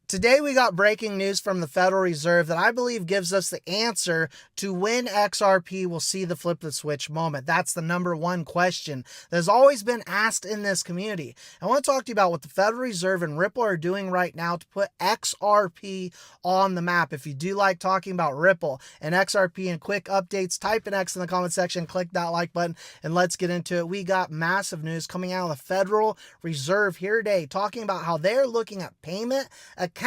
Today we got breaking news from the Federal Reserve that I believe gives us the answer to when XRP will see the flip the switch moment. That's the number one question that has always been asked in this community. I want to talk to you about what the Federal Reserve and Ripple are doing right now to put XRP on the map. If you do like talking about Ripple and XRP and quick updates, type an X in the comment section, click that like button, and let's get into it. We got massive news coming out of the Federal Reserve here today talking about how they're looking at payment accounts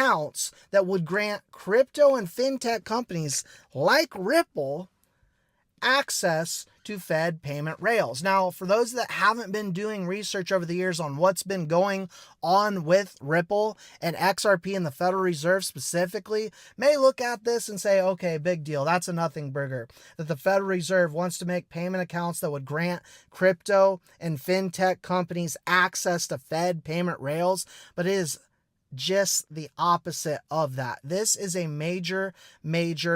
that would grant crypto and fintech companies like Ripple access to Fed payment rails. Now, for those that haven't been doing research over the years on what's been going on with Ripple and XRP and the Federal Reserve specifically, may look at this and say, okay, big deal. That's a nothing burger. That the Federal Reserve wants to make payment accounts that would grant crypto and fintech companies access to Fed payment rails, but it is just the opposite of that. This is a major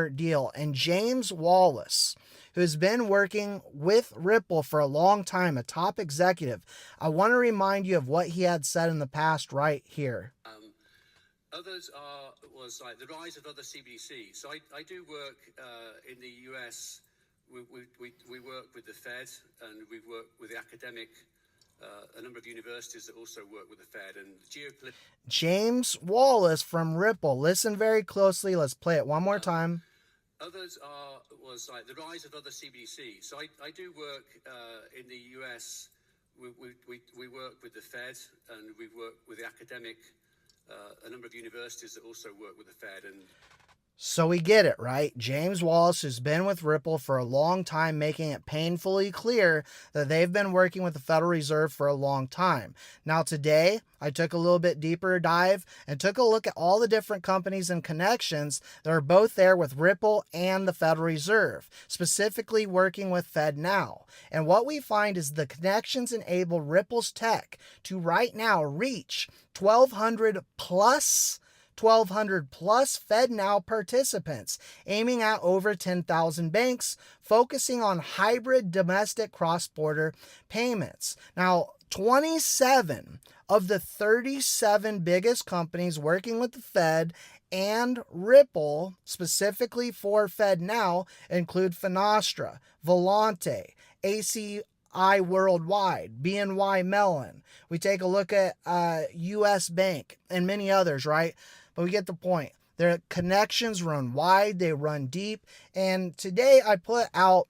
deal. And James Wallace, who's been working with Ripple for a long time, a top executive, I want to remind you of what he had said in the past right here. Others was like the rise of other CBDCs. So I do work in the US. We work with the Fed, and we work with the academic a number of universities that also work with the Fed and geopolitical. James Wallace from Ripple. Listen very closely. Let's play it one more time. Others was like the rise of other CBDCs. So I do work in the US. We work with the Fed, and we work with the academic a number of universities that also work with the Fed. And so we get it, right? James Wallace has been with Ripple for a long time, making it painfully clear that they've been working with the Federal Reserve for a long time. Now today, I took a little bit deeper dive and took a look at all the different companies and connections that are both there with Ripple and the Federal Reserve, specifically working with FedNow. And what we find is the connections enable Ripple's tech to right now reach 1,200 plus FedNow participants, aiming at over 10,000 banks, focusing on hybrid domestic cross-border payments. Now, 27 of the 37 biggest companies working with the Fed and Ripple, specifically for FedNow, include Finastra, Volante, ACI Worldwide, BNY Mellon. We take a look at US Bank and many others, right? But we get the point. Their connections run wide, they run deep. And today I put out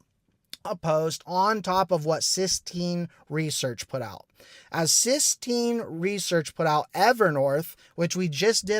a post on top of what Sistine Research put out. As Sistine Research put out, Evernorth, which we just did